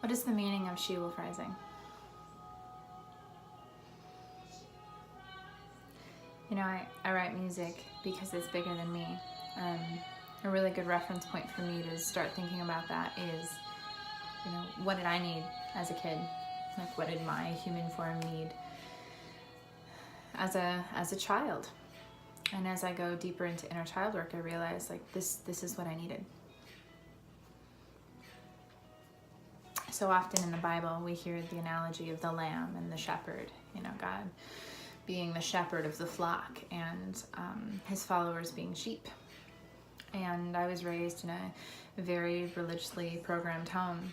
What is the meaning of she-wolf rising? You know, I write music because it's bigger than me. A really good reference point for me to start thinking about that is, you know, what did I need as a kid? Like, what did my human form need as a child? And as I go deeper into inner child work, I realize, like, this is what I needed. So often in the Bible, we hear the analogy of the lamb and the shepherd, you know, God being the shepherd of the flock and his followers being sheep. And I was raised in a very religiously programmed home,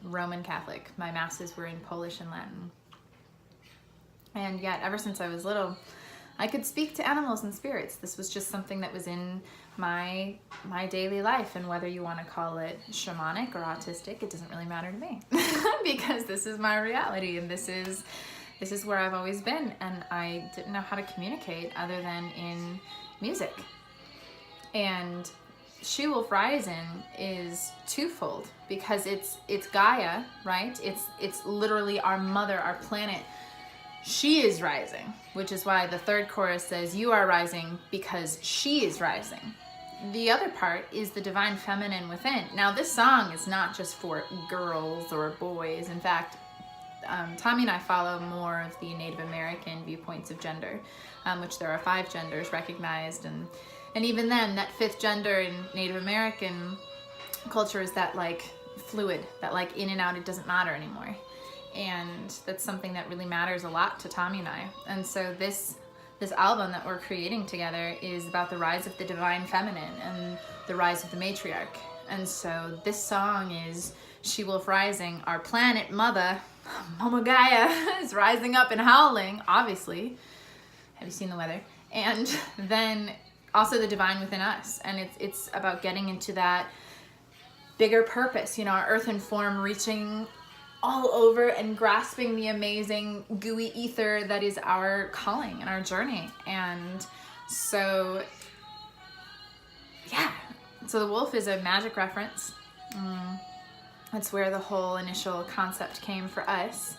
Roman Catholic. My masses were in Polish and Latin. And yet, ever since I was little, I could speak to animals and spirits. This was just something that was in my daily life. And whether you want to call it shamanic or autistic, it doesn't really matter to me because this is my reality, and this is where I've always been. And I didn't know how to communicate other than in music. And She-Wolf Rising is twofold because it's Gaia, right? It's literally our mother, our planet. She is rising, which is why the third chorus says, you are rising because she is rising. The other part is the divine feminine within. Now, this song is not just for girls or boys. In fact, Tommy and I follow more of the Native American viewpoints of gender, which there are 5 genders recognized. And even then, that 5th gender in Native American culture is that, like, fluid, that, like, in and out, it doesn't matter anymore. And that's something that really matters a lot to Tommy and I. And so this album that we're creating together is about the rise of the divine feminine and the rise of the matriarch. And so this song is She-Wolf Rising. Our planet mother, Mama Gaia, is rising up and howling, obviously. Have you seen the weather? And then also the divine within us. And it's about getting into that bigger purpose, you know, our earthen form reaching all over and grasping the amazing gooey ether that is our calling and our journey. And so, yeah. So the wolf is a magic reference. That's where the whole initial concept came for us.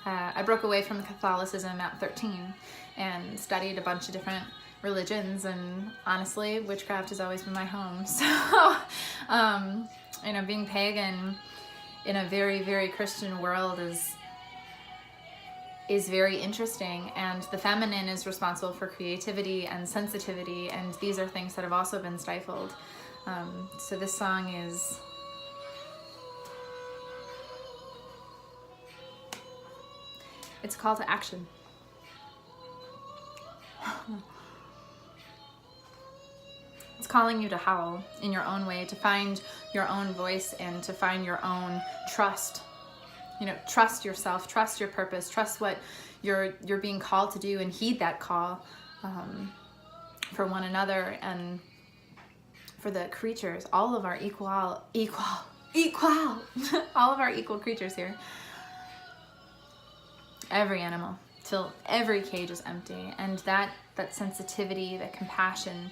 I broke away from Catholicism at 13 and studied a bunch of different religions, and honestly, witchcraft has always been my home. So, you know, being pagan in a very, very Christian world is very interesting, and the feminine is responsible for creativity and sensitivity, and these are things that have also been stifled. So this song is it's a call to action. It's calling you to howl in your own way, to find your own voice and to find your own trust. You know, trust yourself, trust your purpose, trust what you're being called to do, and heed that call for one another and for the creatures, all of our equal, all of our equal creatures here. Every animal, till every cage is empty, and that sensitivity, that compassion,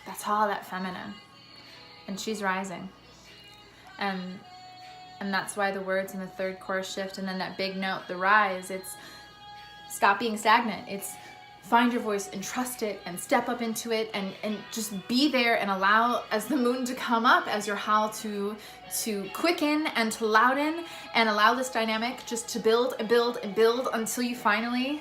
that's all that feminine, and she's rising, and that's why the words in the third chorus shift, and then that big note, the rise. It's stop being stagnant. It's find your voice and trust it and step up into it and just be there and allow as the moon to come up, as your howl to quicken and to louden, and allow this dynamic just to build and build and build until you finally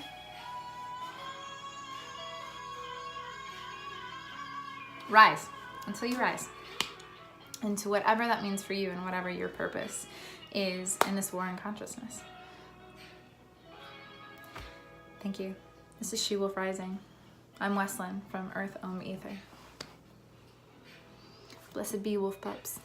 rise, until you rise into whatever that means for you and whatever your purpose is in this war in consciousness. Thank you. This is She-Wolf Rising. I'm Weslyn from EarthOmEther. Blessed be wolf pups.